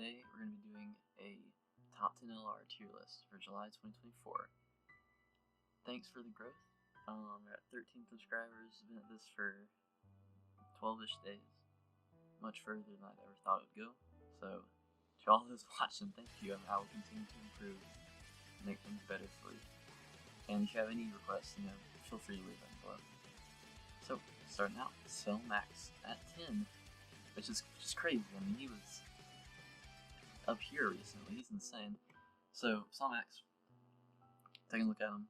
Today we're going to be doing a top 10 LR tier list for July 2024. Thanks for the growth. We're at 13 subscribers, been at this for 12-ish days. Much further than I'd ever thought it would go. So, to all those watching, thank you. I will continue to improve and make things better for you. And if you have any requests, feel free to leave them below. So, starting out, Cell Max at 10, which is crazy. I mean, he was up here recently. He's insane. So, Cell Max, taking a look at him.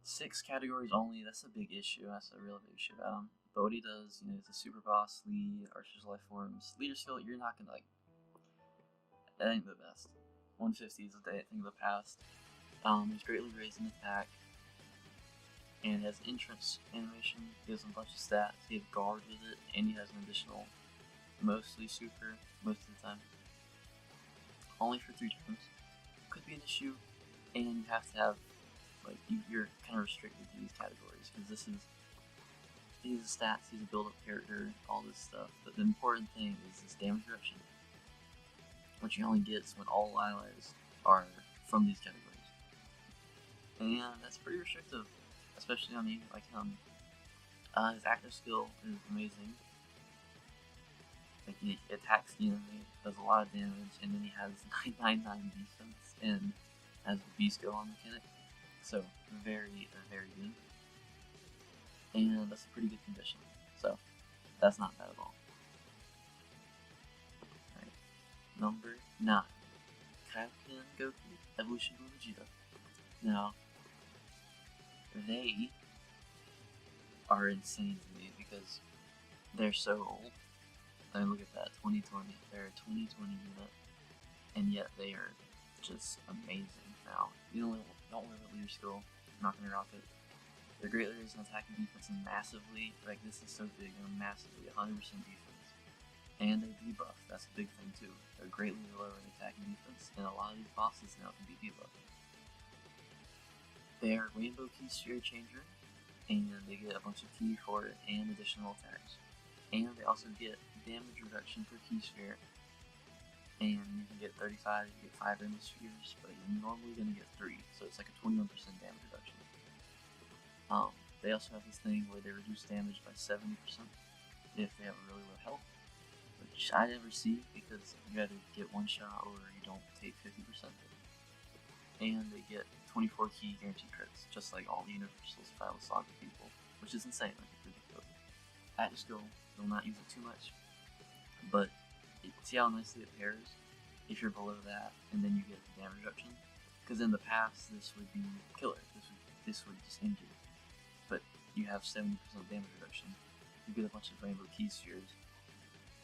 6 categories only. That's a big issue. That's a real big issue about him. But what he does, he's a super boss, lead, Archer's Life Forms. Leader skill, you're not gonna that ain't the best. 150 is a thing of the past. He's greatly raised in attack. And he has entrance animation, gives him a bunch of stats. He has guard with it, and he has an additional, mostly super, most of the time. Only for 3 turns. Could be an issue, and you have to have, you're kind of restricted to these categories, because these stats, he's a build-up character, all this stuff. But the important thing is this damage reduction, which he only gets when all allies are from these categories. And that's pretty restrictive, especially on you like him. His active skill is amazing. He attacks the enemy, does a lot of damage, and then he has 999 defense and has the B skill on mechanic. So very, very good. And that's a pretty good condition. So that's not bad at all. Alright. Number 9. Kaioken Goku Evolution Blue Vegeta. Now, they are insane to me because they're so old. I mean, look at that, 2020. They're a 2020 unit, and yet they are just amazing now. You don't worry about leader skill. I'm not gonna rock it. They're greatly raised in attack and defense, and massively, this is so big, they're massively 100% defense. And they debuff, that's a big thing too. They're greatly lower in attack and defense, and a lot of these bosses now can be debuffed. They are Rainbow Key Sphere Changer, and they get a bunch of key for it and additional attacks. And they also get damage reduction per key sphere. And you can get 35, you can get 5 Rainbow Spheres, but you're normally going to get 3, so it's like a 21% damage reduction. They also have this thing where they reduce damage by 70% if they have a really low health, which I never see because you either get one shot or you don't take 50%. And they get 24 key guaranteed crits, just like all the Universals if I was Saga people, which is insane, it's ridiculous. Active skill, you'll not use it too much, but see how nicely it pairs if you're below that, and then you get the damage reduction. Because in the past, this would be killer. This would just end you. But you have 70% damage reduction. You get a bunch of Rainbow Key Spheres,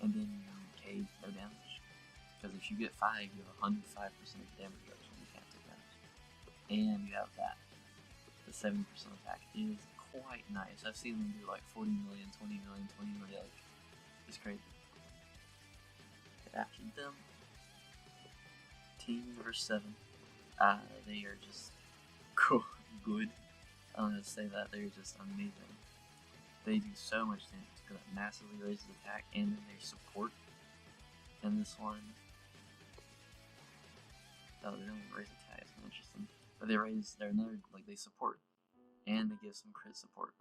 and then you take no damage. Because if you get 5, you have 105% damage reduction. You can't take damage. And you have that. The 70% attack is quite nice. I've seen them do like 40 million, 20 million, 20 million. It's crazy. After them, Team number 7. They are just good. I'm gonna say that they're just amazing. They do so much damage because it massively raises attack, and then their support. And this one, oh, they don't even raise attack. It's interesting, but they support, and they give some crit support.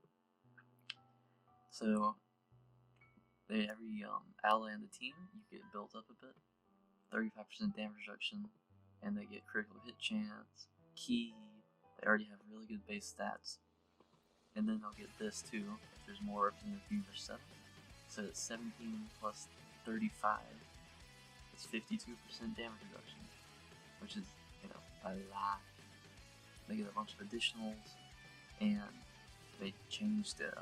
So every ally in the team, you get built up a bit. 35% damage reduction, and they get critical hit chance, key. They already have really good base stats, and then they'll get this too if there's more representative Universe 7. So it's 17 plus 35. It's 52% damage reduction, which is a lot. They get a bunch of additionals, and they changed the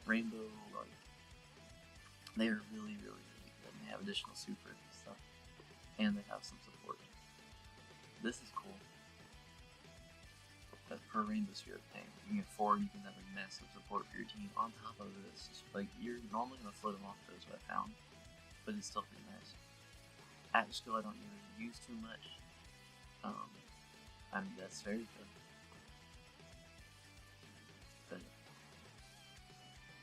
rainbow. They are really, really, really good. And they have additional supers and stuff, and they have some support. This is cool. That's per Rainbow Sphere thing. You can get 4, and you can have massive support for your team. On top of this, you're normally gonna float them off those, what I found, but it's still pretty nice. Active skill I don't use too much. I mean, that's very good.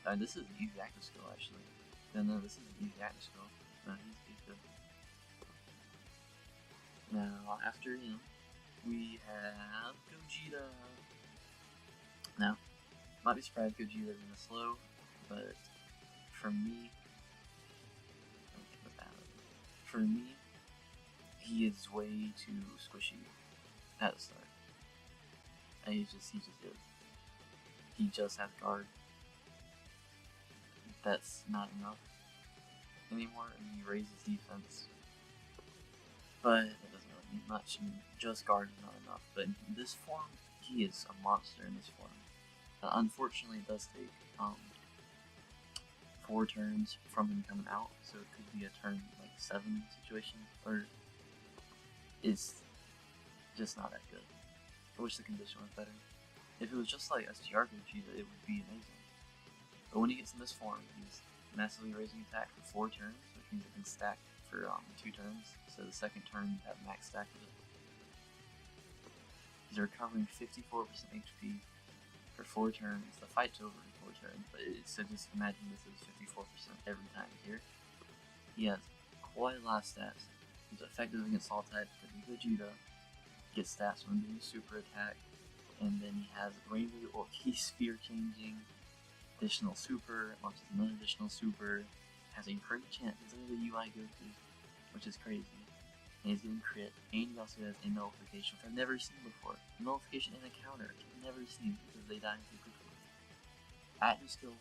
But this is an easy active skill actually. No, this is an easy active skill. No, he's good. after him, we have Gogeta. Now, might be surprised Gogeta is in the slow, but for me, he is way too squishy at the start. And he just is. He just has guard. That's not enough anymore, and he raises defense. But that doesn't really mean much. I mean, just guard is not enough. But in this form, he is a monster in this form. Unfortunately, it does take 4 turns from him coming out, so it could be a turn like 7 situation, or it's just not that good. I wish the condition was better. If it was just like STR Gogeta, it would be amazing. But when he gets in this form, he's massively raising attack for 4 turns, which means it can stack for 2 turns. So the second turn, you have max stack with it. He's recovering 54% HP for 4 turns. The fight's over in 4 turns, but so just imagine this is 54% every time here. He has quite a lot of stats. He's effective against all types because he's Vegeta. Gets stats when doing super attack, and then he has Rainbow or Key Sphere changing, additional super, launches another additional super, has a crit chance. He's literally UI Goku, which is crazy. And he's getting crit, and he also has a nullification, which I've never seen before. A nullification and a counter, I've never seen because they die too quickly. At his skill,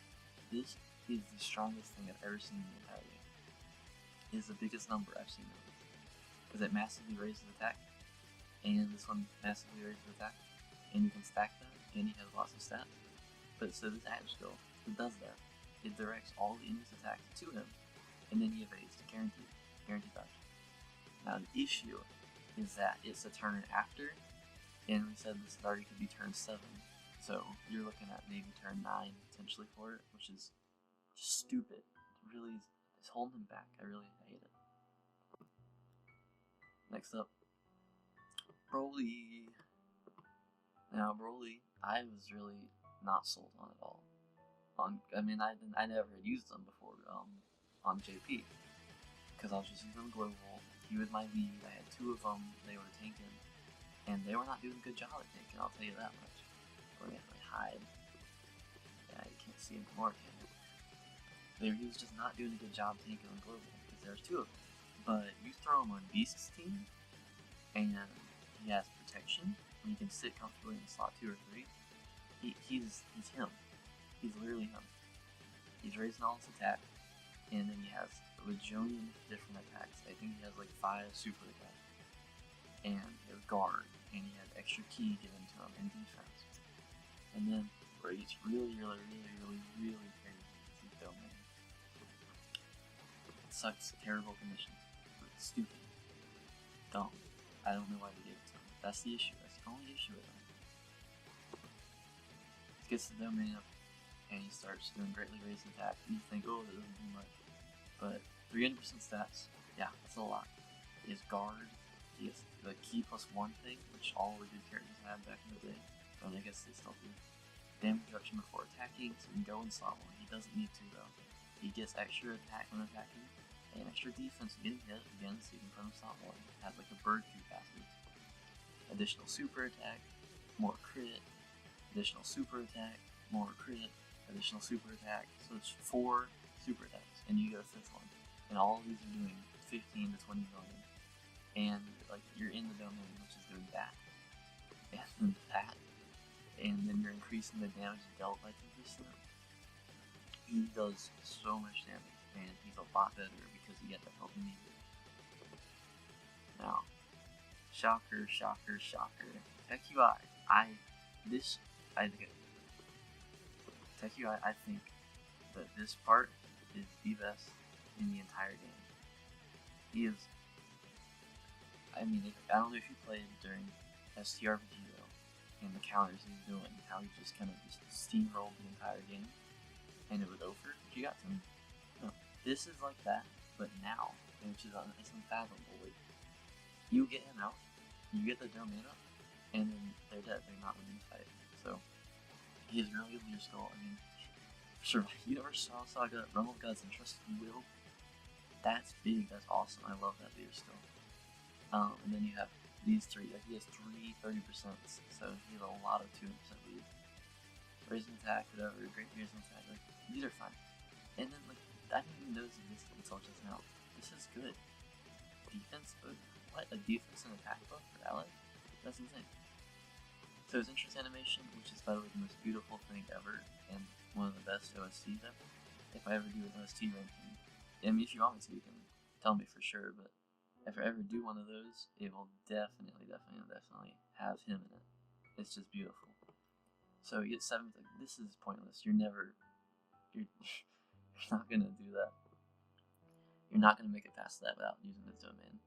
this is the strongest thing I've ever seen in the entire game. It is the biggest number I've seen of this, because it massively raises attack, and this one massively raises attack, and you can stack that, and he has lots of stats. But so this active skill, it does that. It directs all the enemy's attacks to him, and then he evades, guaranteed dodge. Now the issue is that it's a turn after, and we said this already could be turn 7, so you're looking at maybe turn 9 potentially for it, which is just stupid. It really is holding him back. I really hate it. Next up, Broly. Now Broly, I was really not sold on at all. I never had used them before on JP, because I was just using them global. He was my lead. I had 2 of them. They were tanking, and they were not doing a good job at tanking. I'll tell you that much. Let me hide. Yeah, you can't see him anymore, can you? He was just not doing a good job tanking on global because there's 2 of them. But you throw him on Beast's team, and he has protection, and he can sit comfortably in slot 2 or 3. He's him. He's literally him. He's raising all his attack, and then he has a bajillion different attacks. I think he has like 5 super attacks, and he has guard, and he has extra ki given to him, and defense. And then where it gets really crazy is the domain. It sucks. Terrible conditions. It's stupid. Dumb. I don't know why they gave it to him. That's the issue. That's the only issue with him. He gets the domain up, and he starts doing greatly raised attack. And you think, oh, that doesn't do much. But 300% stats, yeah, that's a lot. He has guard. He has the key +1 thing, which all the good characters had back in the day. But I guess they still do. Damage reduction before attacking, so he can go in slot 1. He doesn't need to, though. He gets extra attack when attacking, and extra defense when getting hit, again, so you can put him in slot 1. Has like a bird 2 passive. Additional super attack, more crit, additional super attack, more crit, additional super attack. So it's 4 super attacks, and you get a 5th one. And all of these are doing 15 to 20 million. And like you're in the domain, which is doing that. And that. And then you're increasing the damage dealt by 2%. He does so much damage, and he's a lot better because he got the help he needed. Now, shocker. Tech UI, I think that this part is the best in the entire game. He is, I don't know if you played during STR Vegeta and the counters he was doing, how he just kind of steamrolled the entire game, and it was over if you got to him. No, this is like that, but now, which is it's unfathomable. Like, you get him out, you get the domain up, and then they're dead. They're not winning the fight. So he is really a leader skill. Universe Saga, Realm of Gods, and Trusted Will. That's big. That's awesome. I love that leader skill. And then you have these three, like he has three 30%, so he has a lot of 200% lead. Raising attack, whatever, great raising attack, like, these are fine. And then, like, I didn't even notice existed until just now. This is good. Defense, but what? A defense and attack buff for ally? That's insane. So his entrance animation, which is by the way the most beautiful thing ever, and one of the best OSTs ever. If I ever do an OST ranking, I mean, if you want me to, you can tell me for sure, but if I ever do one of those, it will definitely have him in it. It's just beautiful. So you get 7, like, this is pointless. You're not gonna do that. You're not gonna make it past that without using this domain.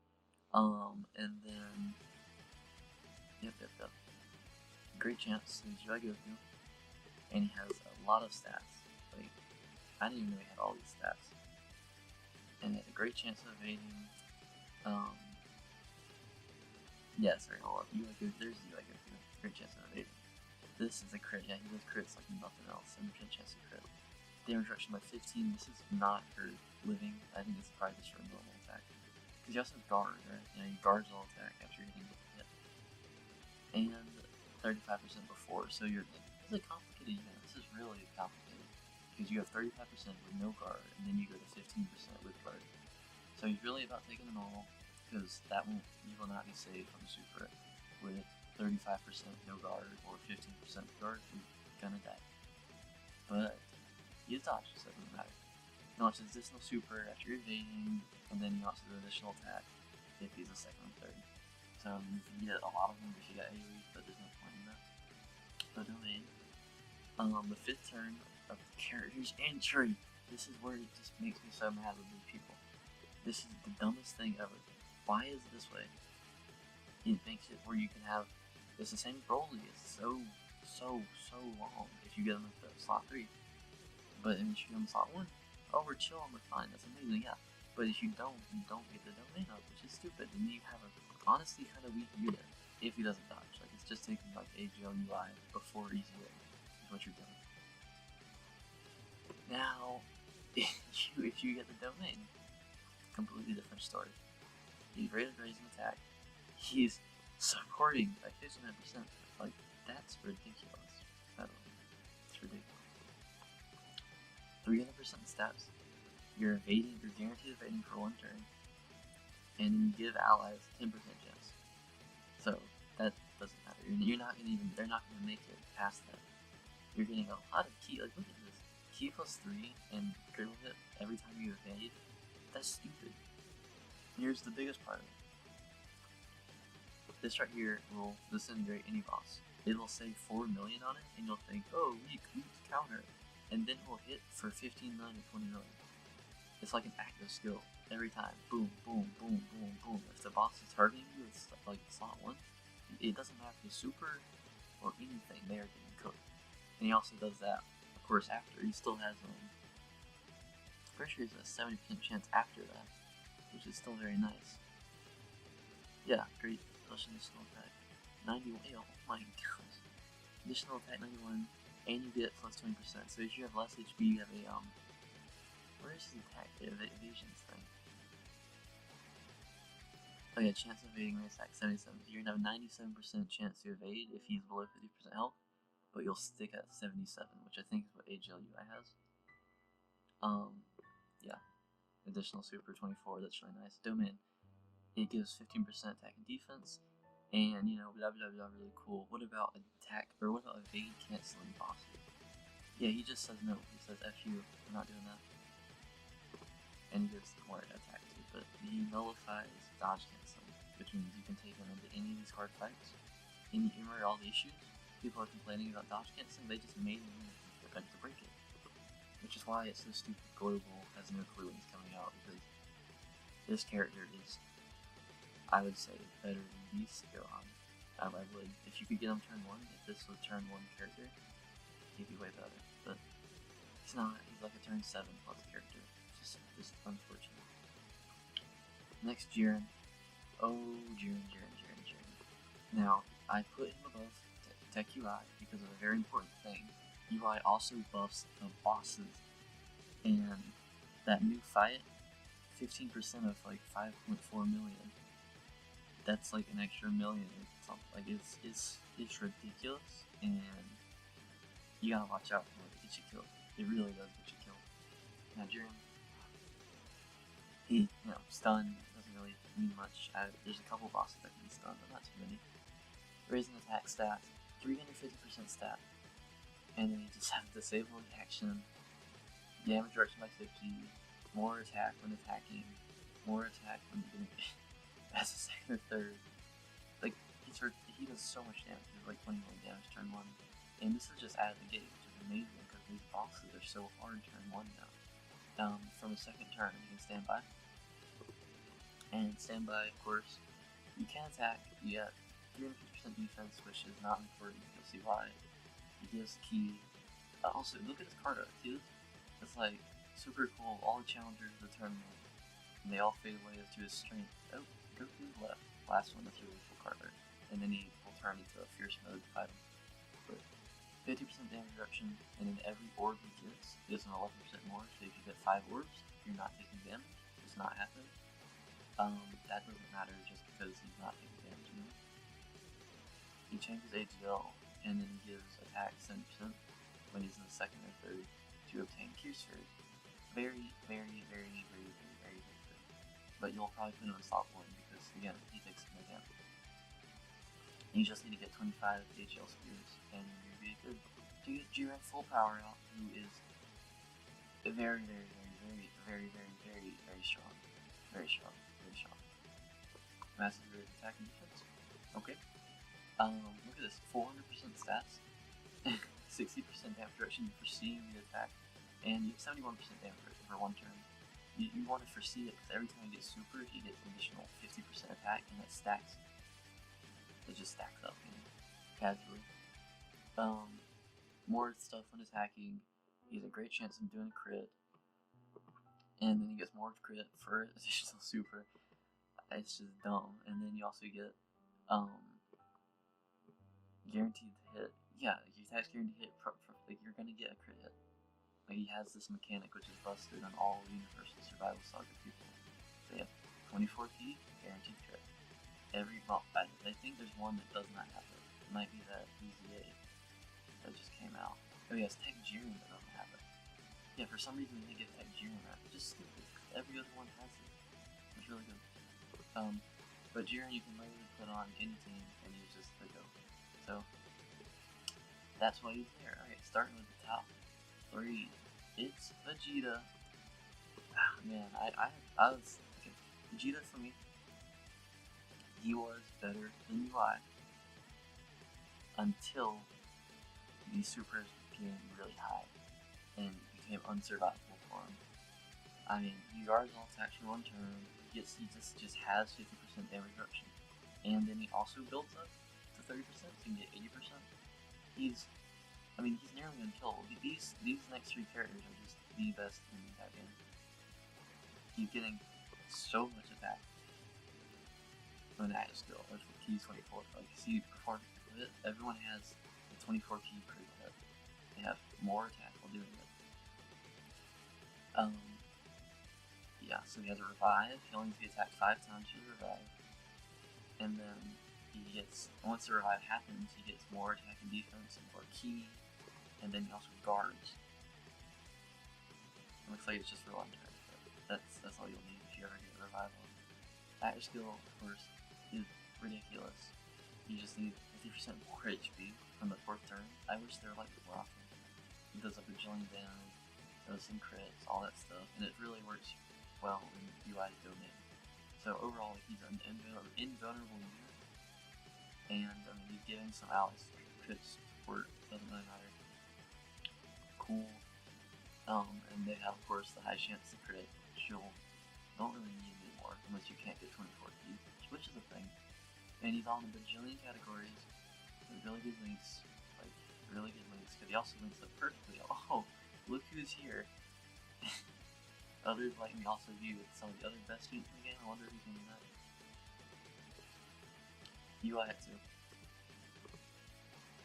And then, yep. Great chance, he's regular view, and he has a lot of stats. Like, I didn't even know he had all these stats. And he has a great chance of evading. Yeah, sorry, hold up. There's UI Go view. Great chance of evading. This is a crit. Yeah, he does crits like nothing else. 7% chance to crit. Damage reduction by 15. This is not for living. I think this is probably just for a normal attack. Because you also have guard, right? You know, you guards all attack after hitting hit. And 35% before. So you're like, this is a complicated unit. This is really complicated. Because you have 35% with no guard, and then you go to 15% with guard. So he's really about taking a normal, because you will not be saved from super with 35% no guard or 15% guard. You're gonna die. But he has dodge, so it doesn't matter. He launches additional super after evading, and then he launches an additional attack if he's a second and third. So you can get a lot of them if you got AoE, but there's no point in that. The domain. The 5th turn of the character's entry. This is where it just makes me so mad with these people. This is the dumbest thing ever. Why is it this way? It makes it where you can have, it's the same as Broly. It's so long if you get them at the slot 3. But if you get them slot 1, oh, we're chill, we're fine, that's amazing, yeah. But if you don't get the domain up, which is stupid, then you have a honestly kind of weak unit if he doesn't dodge. Like, it's just taking like AGL UI before easy hit is what you're doing. Now, if you get the domain, completely different story. He's rated raising attack. He's supporting by 59%. Like, that's ridiculous. By the way, it's ridiculous. 300% stats. You're guaranteed evading for 1 turn, and you give allies 10% chance. So that doesn't matter. They're not gonna make it past that. You're getting a lot of key. Like, look at this. Key plus 3 and critical hit every time you evade. That's stupid. Here's the biggest part of it. This right here will disintegrate any boss. It will say 4 million on it, and you'll think, oh, weak counter. And then it will hit for 15 million to 20 million. It's like an active skill. Every time. Boom, boom, boom, boom, boom. If the boss is targeting you, it's like slot 1. It doesn't matter if it's super or anything, they are getting cooked. And he also does that, of course, after. He still has, pretty sure he has a 70% chance after that, which is still very nice. Yeah, great. Plus additional attack. 91. Oh my gosh. Additional attack 91, and you get plus 20%. So if you have less HP, you have a, where is his attack? Evasion thing. Oh yeah, chance of evading raise attack 77. So you're gonna have a 97% chance to evade if he's below 50% health, but you'll stick at 77, which I think is what AGL UI has. Yeah. Additional super 24, that's really nice. Domain. It gives 15% attack and defense, and blah blah blah, really cool. What about attack, or what about evade canceling bosses? Yeah, he just says no. He says F you, we're not doing that. And he gives more attack too, but he nullifies dodge canceling, which means you can take him into any of these hard fights. And you remember all the issues? People are complaining about dodge canceling, they just made him to break it. Which is why it's so stupid. Global has no clue when he's coming out, because this character is, I would say, better than these go on. I would. If you could get him turn 1, if this was turn 1 character, he'd be way better. But he's not. He's like a turn 7 plus character. Just unfortunate. Next, Jiren. Oh, Jiren. Now, I put him above Tech UI because of a very important thing. UI also buffs the bosses. And that new fight, 15% of like 5.4 million. that's like an extra million or something. Like it's ridiculous, and you gotta watch out for it. It gets you killed. It really does get you killed. Now Jiren, he stun doesn't really mean much. There's a couple bosses that can stun, but not too many. Raising attack stats, 350% stat, and then you just have disable action, damage reduction by 50, more attack when attacking, more attack when doing as a second or third. Like he does so much damage. He does like 20 million damage turn 1, and this is just out of the gate, which is amazing because these bosses are so hard turn 1 now. From a second turn, you can stand by, and stand by, of course, you can attack. You get 350% defense, which is not important. You'll see why. He gives key. Also, look at his card art. See this? It's like super cool. All the challengers of the tournament, and they all fade away to his strength. Oh, go to the left. Last one, that's a really cool card art. And then he will turn into a fierce mode to fight him. But 50% damage reduction, and then every orb he gets gives him 11% more. So if you get 5 orbs, you're not taking damage. It's not happening. That doesn't matter just because he's not taking damage anymore. He changes AGL, and then he gives attack 70% when he's in the second or third to obtain Tier Sphere. Very, very, very, very, very, very, very good. But you'll probably put him in slot 1 because, again, he takes no damage. You just need to get 25 AGL Spheres, and you'll be good. To get Jiren full power out, who is very, very, very, very, very, very, very, very strong. Very strong. Very strong. Massive rate attack and defense. Okay. Look at this. 400% stats. 60% damage reduction for seeing the attack. And you have 71% damage reduction for 1 turn. You want to foresee it because every time you get super, you get an additional 50% attack, and that stacks. It just stacks up, casually. More stuff when attacking. He has a great chance of doing a crit. And then he gets more crit for additional super. It's just dumb. And then you also get guaranteed hit. Yeah, your attack's guaranteed hit. Like you're gonna get a crit hit. Like he has this mechanic which is busted on all Universal Survival Saga people. They have 24P guaranteed crit. I think there's one that does not have it. It might be that EZA that just came out. Oh yes, Tech Jiren that doesn't have it. Yeah, for some reason they get Tech Jiren that. Just stupid. Every other one has it. It's really good. But Jiren you can literally put on any team and use just the go. So that's why he's there. Alright, starting with the top 3. It's Vegeta. Ah, man, I was okay. Vegeta for me. He was better than UI until the supers became really high and became unsurvivable for him. I mean, he guards all attacks for 1 turn. He just has 50% damage reduction, and then he also builds up to 30%, so you can get 80%. He's nearly unkillable. These next 3 characters are just the best in that game. He's getting so much attack. An attack skill, which with key 24. Like you see before everyone has the 24 key critical hit. They have more attack while doing it. Yeah, so he has a revive. He only needs to be attacked 5 times to revive. And then he gets, once the revive happens, he gets more attack and defense and more key. And then he also guards. It looks like it's just for 1 turn. That's all you'll need if you ever get a revival. That skill, of course, is ridiculous. You just need 50% more HP from the 4th turn. I wish they were like more often. It does a bajillion damage, does some crits, all that stuff, and it really works well in UI's domain. So overall, he's an invulnerable unit, and he's giving some allies crits support, doesn't really matter. Cool. And they have, of course, the high chance to crit, which you don't really need anymore unless you can't get 24 keys, which is a thing. And he's on a bajillion categories with really good links, because he also links up perfectly. Oh, look who's here. Others like me also view with some of the other best units in the game. I wonder who's in that. UI at 2.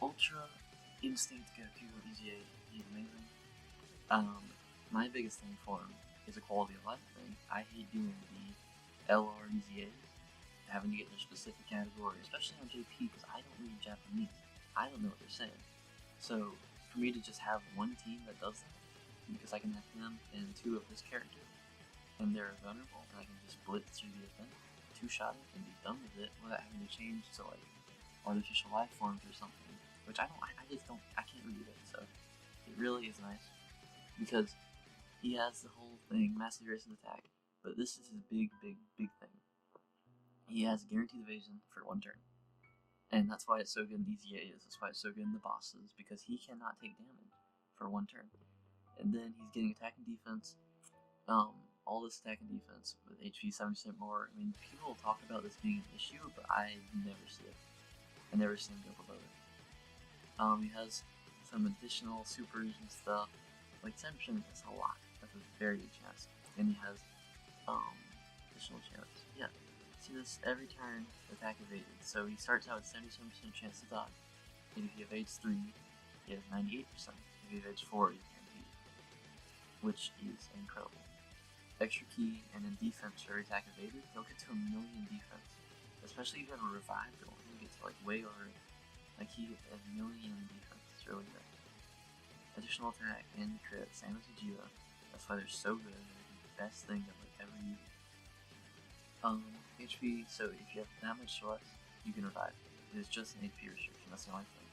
Ultra Instinct Goku EZA. He's amazing. My biggest thing for him is a quality of life thing. I hate doing the LR EZAs having to get their specific category, especially on JP, because I don't read Japanese. I don't know what they're saying. So for me to just have one team that does that, because I can have him and two of this character, and they're vulnerable, and I can just blitz through the event, two-shot it, and be done with it without having to change to like artificial life forms or something. Which I can't read it, so it really is nice. Because he has the whole thing, massive racing attack, but this is his big thing. He has guaranteed evasion for 1 turn. And that's why it's so good in these EAs, that's why it's so good in the bosses, because he cannot take damage for 1 turn. And then he's getting attack and defense, all this attack and defense with HP 70% more. I mean, people talk about this being an issue, but I never see it. I never see him go below it. He has some additional supers and stuff. Like 10% is a lot. That's a very good chance. And he has additional chance. Yeah. See this every turn attack evaded. So he starts out with 77% chance to dodge. And if he evades 3, he has 98%. If he evades 4, he's guaranteed. Which is incredible. Extra key and in defense for attack evaded, he'll get to 1,000,000 defense. Especially if you have a revive going, he'll get to like way over, like he gets 1,000,000 defense. It's really good. Additional attack and crit, same as Vegeta. That's why they're so good. They're the best thing I've like ever used. HP, so if you have that much less, you can revive. It's just an HP restriction, that's the only thing.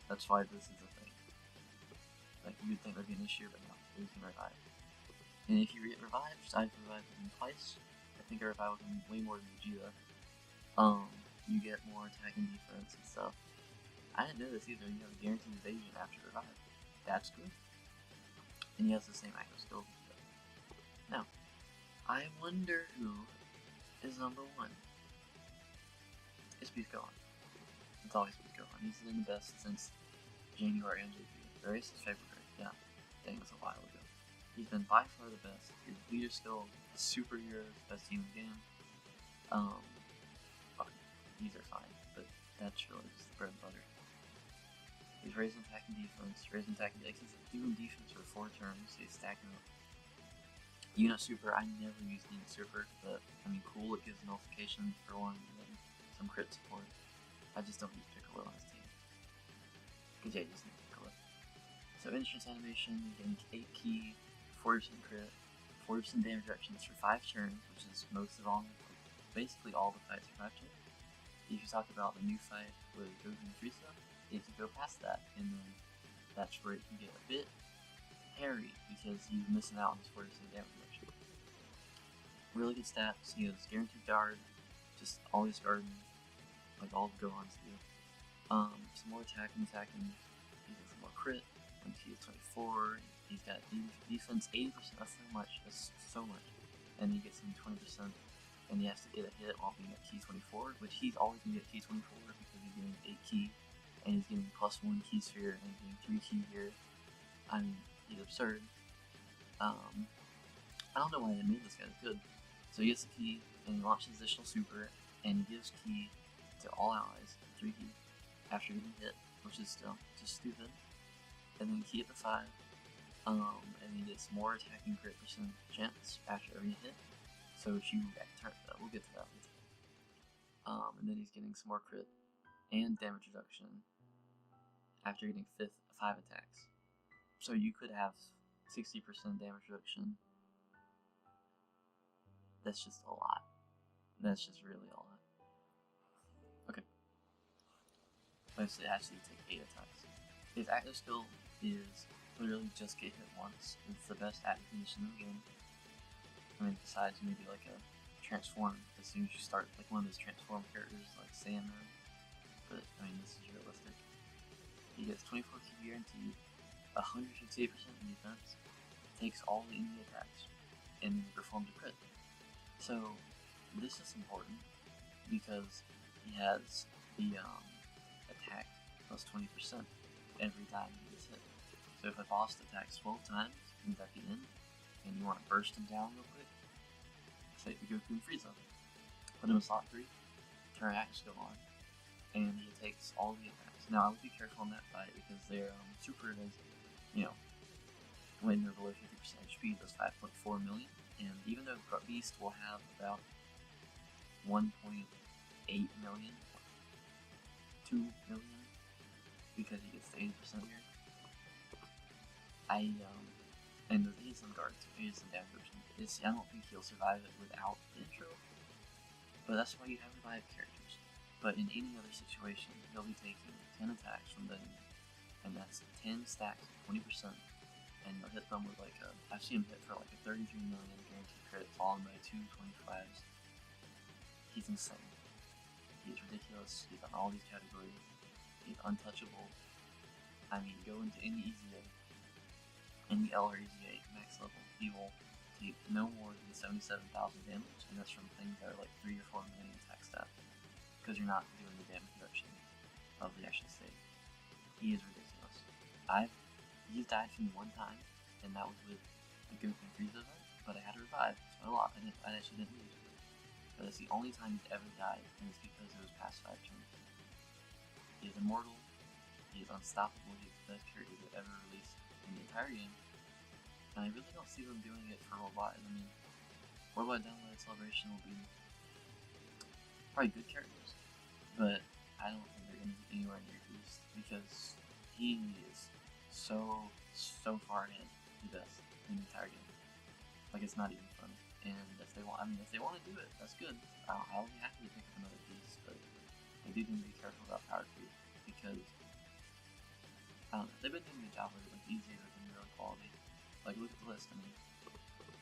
That's why this is a thing. Like, you would think that would be an issue, but no, you can revive. And if you get revived, I've revived him twice. I think I revived him way more than Vegeta. You get more attack and defense and stuff. I didn't know this either, you have a guaranteed evasion after revive. That's good. And he has the same active skill as Vegeta. Now, I wonder who is number 1. It's Beast Gohan. It's always Beast Gohan. He's been the best since January on JP. The race is February. Yeah, dang, it was a while ago. He's been by far the best. His leader skill, his superheroes, best team in the game. These are fine, but that's really just the bread and butter. He's raising attack and defense, like he's doing defense for 4 turns, so he's stacking up. Unit Super, I never use Unit Super, but I mean, cool, it gives nullification for 1, and then some crit support. I just don't use Piccolo on his team. Because yeah, you just need Piccolo. So entrance animation, you're getting 8 key, 40% crit, 40% damage reductions for 5 turns, which is most of all, basically all the fights for 5 turns. If you talk about the new fight with Dokkan Frieza, if you go past that, and then that's where it can get a bit hairy, because you're missing out on this 40% damage reduction. Really good stats, he has guaranteed guard, just always guarding, like all the Gohans do. Some more attacking, he has some more crit, when he is 24, he's got defense 80%, that's so much, and he gets some 20%, and he has to get a hit while being at key 24, which he's always going to get key 24 because he's getting 8 key, and he's getting +1 key sphere, and he's getting 3 key here. I mean, he's absurd. I don't know why they made this guy good. So he gets a key, and he launches additional super, and he gives key to all allies, 3 key, after getting hit, which is still just stupid. And then key at the 5, and he gets more attacking crit % chance after every hit. So if you we'll get to that later. And then he's getting some more crit and damage reduction after getting 5 attacks. So you could have 60% damage reduction. That's just a lot. That's just really a lot. Okay. Mostly actually take 8 attacks. His active skill is literally just get hit once. It's the best active condition in the game. I mean, besides maybe like a transform as soon as you start, like one of those transform characters like Sandman. But I mean, this is realistic. He gets 24 key guaranteed, 158% defense, takes all the enemy attacks, and then performs a crit. So this is important because he has the attack plus 20% every time he gets hit. So if a boss attacks 12 times, and at the end, and you want to burst him down real quick, say we go through Frieza, put him in slot 3, turn axe go on, and he takes all the attacks. Now I would be careful in that fight because their super is, you know, when they're below 50% HP, does 5.4 million, and even though Beast will have about 1.5 2 million because he gets the 80% here. And he's some guard too, he has some damage option. I don't think he'll survive it without the intro, but that's why you have revived characters. But in any other situation, he'll be taking 10 attacks from the enemy, and that's 10 stacks, 20%, and you'll hit them with like I've seen him hit for like a 33 million guaranteed crit, followed by 2 25s. He's insane. He's ridiculous. He's on all these categories. He's untouchable. I mean, go into any EZA, any L or EZA max level, he will take no more than 77,000 damage, and that's from things that are like 3 or 4 million attack stat, because you're not doing the damage reduction of the actual state. He is ridiculous. He's died from me one time, and that was with the Dokkan Frieza event, but I had to revive, so I actually didn't lose. But that's the only time he's ever died, and it's because it was past 5 turns. He is immortal, he is unstoppable, he's the best character they've ever released in the entire game, and I really don't see them doing it for Worldwide. I mean, Worldwide Download Celebration will be probably good characters, but I don't think they're going to be anywhere near Beast, because he is so far ahead, the best in the entire game. Like, it's not even funny. And if they want to do it, that's good. I'll be happy to pick up another Beast, but I do need to be careful about power creep, because I don't know, they've been doing a good job with it, like easier than real quality. Like, look at the list. I mean,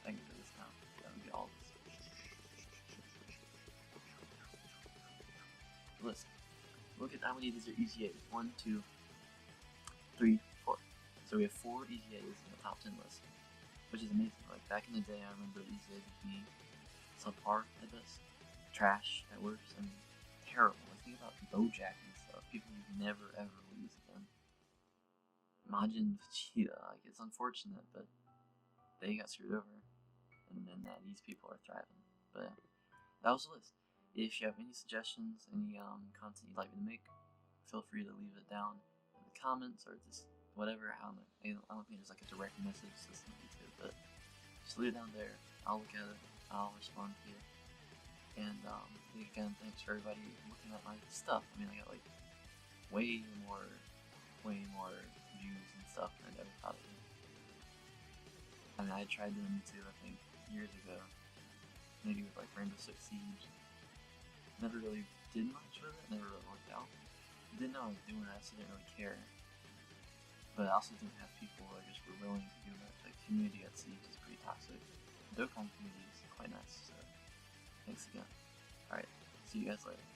I can do this now. I can get all this. List. Look at how many of these are EZAs. 1, 2, 3, 4. So we have 4 EZAs in the top 10 list, which is amazing. Like, back in the day, I remember EZAs would be subpar at best, trash at worst. I mean, terrible. Like, think about Bojack and stuff. People you'd never ever will use again. Majin Vegeta, like, it's unfortunate, but they got screwed over, and then these people are thriving. But yeah, that was the list. If you have any suggestions, any content you'd like me to make, feel free to leave it down in the comments, or just whatever. I don't think there's like a direct message system on YouTube, but just leave it down there. I'll look at it, I'll respond to you. And again, thanks for everybody looking at my stuff. I mean, I got like way more views and stuff than I ever thought it would. I mean, I tried doing YouTube, I think, years ago, maybe with like Rainbow Six Siege. Never really did much with it, never really worked out. Didn't know I was doing it, so didn't really care. But I also didn't have people who just were willing to do much. Like, community at Siege is pretty toxic. The Dokkan community is quite nice, so thanks again. Alright, see you guys later.